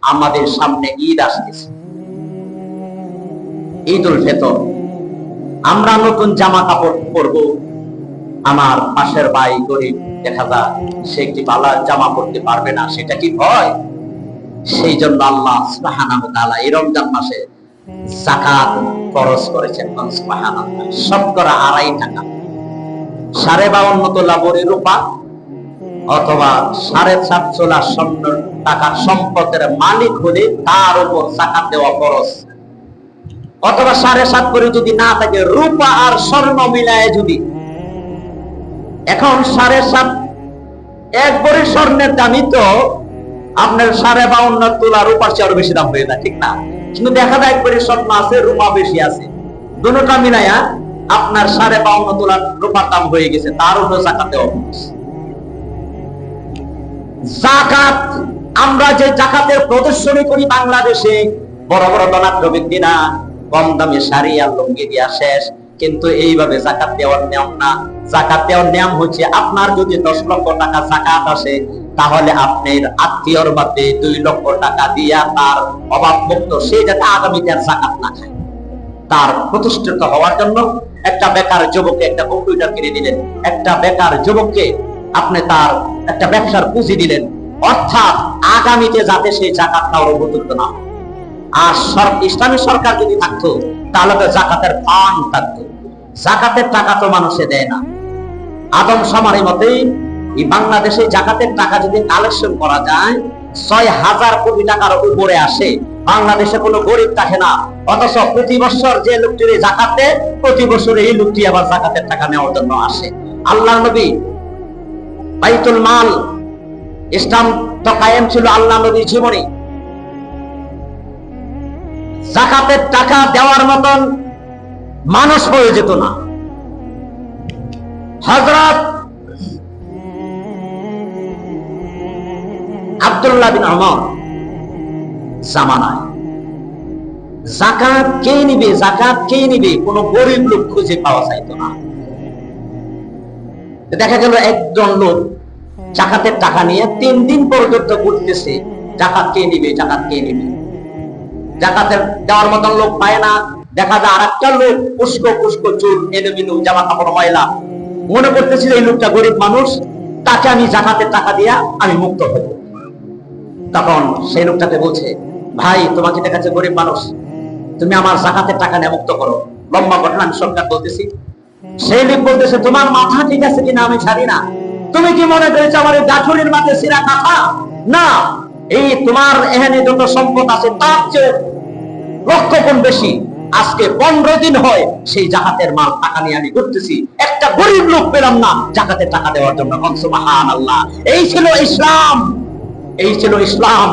আমাদের সামনে ঈদ আসতেছে, ঈদ উল ফিতর। আমরা নতুন জামা কাপড় পরবো। আমার পাশের ভাই গরিব, দেখা যায় সে একটি বালা জামা পরতে পারবে না, সেটা কি ভয়? সেই জন্য আল্লাহ সুবহানাহু ওয়া তাআলা এই রমজান মাসে যাকাত ফরজ করেছেন। সুবহানাল্লাহ। শতকরা 2.5 টাকা, 52.5 তোলা ভরি রূপা অথবা 7.5 তোলা স্বর্ণ টাকার সম্পদের মালিক হলে তার উপর যাকাত দেওয়া ফরজ। অথবা 7.5 ভরি যদি না থাকে, রূপা আর স্বর্ণ মিলায় যদি, এখন 7.5 এক ভরি স্বর্ণের দামই তো আপনার 52.5 তোলা রূপার চেয়ে আরো বেশি দাম হয়ে যায়, ঠিক না? কিন্তু দেখা যায় এক ভরি স্বর্ণ আছে, রূপা বেশি আছে, দুটোটা মিলাইয়া আপনার 52.5 তোলা রূপার দাম হয়ে গেছে, তার উপর যাকাত দেওয়া ফরজ। যাকাত, আমরা যে যাকাতের প্রদর্শনী করি বাংলাদেশে, বড় বড় ধনাঢ্য ব্যক্তিরা কম দামে শাড়ি আর লুঙ্গি দিয়া শেষ, কিন্তু এইভাবে যাকাত দেওয়ার নিয়ম না। যাকাত দেওয়ার নিয়ম হচ্ছে, আপনার যদি 10 লক্ষ টাকা যাকাত আসে, তাহলে আপনার আত্মীয়র মধ্যে 2 লক্ষ টাকা দিয়া তার অভাব মুক্ত, সে যাতে আগামীতে আর যাকাত না খায়। তার প্রতিষ্ঠিত হওয়ার জন্য একটা বেকার যুবককে একটা কম্পিউটার কিনে দিলেন, একটা বেকার যুবককে আপনি তার একটা ব্যবসার পুঁজি দিলেন, অর্থাৎ আগামীতে যাতে সেই যাকাত নেওয়ার উপযুক্ত না। আর ইসলামী সরকার যদি থাকতো, তাহলে তো যাকাতের ফান্ড থাকতো। যাকাতের টাকা তো মানুষে দেয় না। আদম সামারি মতেই এই বাংলাদেশে যাকাতের টাকা যদি কালেকশন করা যায়, 6,000 কোটি টাকার উপরে আসে। বাংলাদেশে কোনো গরিব থাকে না, অথচ প্রতি বছর যে লোকটি যাকাত দেয়, প্রতি বছর এই লোকটি আবার যাকাতের টাকা নেওয়ার জন্য আসে। আল্লাহ নবী বাইতুল মাল, ইসলাম তো কায়েম ছিল আল্লাহ নবীর জীবনে। যাকাতের টাকা দেওয়ার মতন মানুষ হয়ে যেত না। হযরত আব্দুল্লাহ বিন ওমর জামানায় যাকাত কে নিবে, যাকাত কে নিবে, কোন গরিব লোক খুঁজে পাওয়া যাইতো না। দেখা গেল একজন লোক যাকাতের টাকা নিয়ে 3 দিন পর্যন্ত ঘুরতেছে, যাকাত কে নিবে, যাকাত কে নিবে। যাকাতের দেওয়ার মতন লোক পায় না। দেখা যায় আরেকটা লোক উস্কো পুস্কো চুল, এলোমেলো জামা কাপড় ময়লা, মনে করতেছিল এই লোকটা গরিব মানুষ, তাকে আমি যাকাতের টাকা দিয়া আমি মুক্ত হব। তখন সেই লোকটাকে বলছে, ভাই তোমাকে দেখাচ্ছে গরিব মানুষ, তুমি আমার যাকাতের টাকা নিয়ে মুক্ত করো। লম্বা ঘটনা আমি সরকার বলতেছি। সেই লোক বলতেছে, তোমার মাথা ঠিক আছে কিনা আমি জানি না, তুমি কি মনে করেছো আমার এই গাঠুরির মাঝে সিরা কাঁথা? না, এই তোমার এখানে যত সম্পদ আছে তার চেয়ে লক্ষ গুণ বেশি। আজকে 15 দিন হয় সেই যাকাতের মাল টাকা নিয়ে আমি করতেছি, একটা গরিব লোক পেলাম না যাকাতের টাকা দেওয়ার জন্য। সুবহানাল্লাহ। এই ছিল ইসলাম, এই ছিল ইসলাম।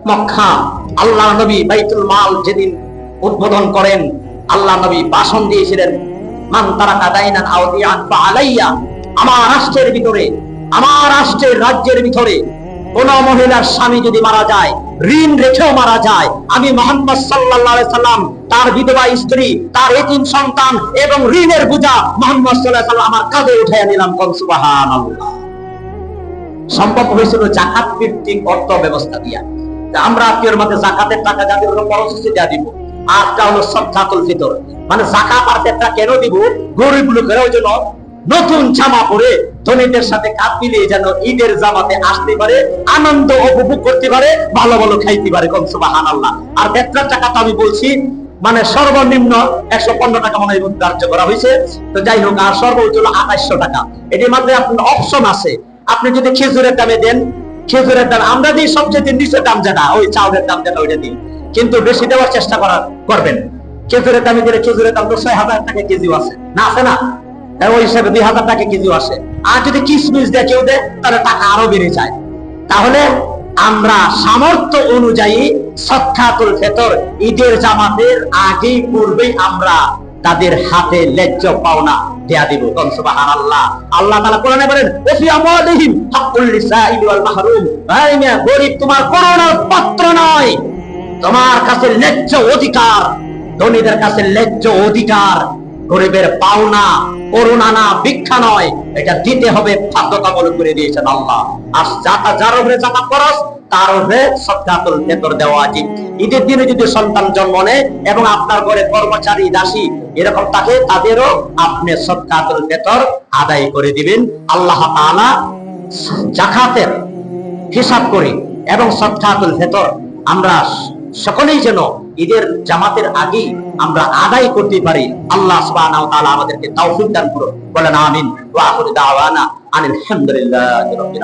মক্কা আল্লাহ নবী বাইতুল মাল যেদিন উদ্বোধন করেন, আল্লাহ নবী ভাষণ দিয়েছিলেন, মান তারাকা দাইনান আও দিয়ান ফাআলাইয়া। আমার রাষ্ট্রের ভিতরে, আমার রাষ্ট্রের রাজ্যের ভিতরে কোন মহিলার স্বামী যদি মারা যায়, ঋণ রেখেও মারা যায়, আমি মুহাম্মদ সাল্লাল্লাহু আলাইহি সাল্লাম তার বিধবা স্ত্রী, তার এতিম সন্তান এবং ঋণের বোঝা মুহাম্মদ সাল্লাল্লাহু আলাইহি সাল্লাম আমার কাঁধে উঠাইয়া নিলাম। সুবহানাল্লাহ। সম্ভব হয়েছিল যাকাত ভিত্তিক অর্থ ব্যবস্থা দিয়া। আমরা আত্মীয়র মধ্যে যাকাতের টাকা যাদের কর্মসূচি দেওয়া দিব। আরটা হলো সাদকাতুল ফিতর, মানে যাকাত আরটা কেন দিব, গরিব লোকেরাও যেন নতুন জামা পরে ধনীদের সাথে কাঁধ মিলিয়ে যেন ঈদের জামাতে আসতে পারে, আনন্দ উপভোগ করতে পারে, ভালো ভালো খাইতে পারে। সুবহানাল্লাহ। আর বেতনের টাকা তো আমি বলছি, মানে সর্বনিম্ন 115 টাকা মনে হয় ধার্য করা হয়েছে। তো যাই হোক, আর সর্বোচ্চ হলো 2800 টাকা। এটির মধ্যে আপনার অপশন আছে, আপনি যদি খেজুরের দামে দেন, খেজুরের দাম আমরা দিই সবচেয়ে নিচের দাম যেটা, ওই চাউলের দাম যেটা ওইটা দিই, কিন্তু বেশি দেওয়ার চেষ্টা করবেন। খেজুরের দামে দিলে খেজুরের দাম তো 6000 টাকা কেজিও আছে না, আছে না? ওই হিসাবে 2000 টাকা কেজিও আসে। আর যদি কিশমিশ দিয়ে কেউ দেয়, তাহলে টাকা আরো বেড়ে যায়। তাহলে আমরা সামর্থ্য অনুযায়ী সাদকাতুল ফিতর ঈদের জামাতের আগেই পূর্বেই আমরা তাদের হাতে ন্যায্য পাওনা দেয়া দিব। সুবহানাল্লাহ। আল্লাহ তাআলা কোরআনে বলেন, ওফি আমওয়ালিহিম হাক্কুল লিসাইল ওয়াল মাহরুম। ভাই মিয়া, গরিব তোমার করোনার পাত্র নয়, তোমার কাছে ন্যায্য অধিকার, ধনীদের কাছে ন্যায্য অধিকার। গরিবের পাওনা করোনা না, ভিক্ষা নয়, এটা দিতে হবে বাধ্যতামূলক করে দিয়েছেন আল্লাহ। আর যার উপরে যাকাত খরচ, তার উপরে সদকাতুল ফিতর দেওয়া উচিত। ঈদের দিনে যদি সন্তান জন্ম নেয় এবং আপনার ঘরে কর্মচারী দাসী এরকম থাকে, তাদেরও আপনি সদকাতুল ফিতর আদায় করে দিবেন। আল্লাহ তাআলা যাকাতের হিসাব করে এবং সদকাতুল ফিতর আমরা সকলেই যেন ঈদের জামাতের আগে আমরা আদায় করতে পারি। আল্লাহ সুবহানাহু ওয়া তাআলা আমাদেরকে তৌফিক দান করুন। বলেন আমিন। ওয়া আখিরু দাওয়ানা আনিল হামদুলিল্লাহি রাব্বিল আলামিন।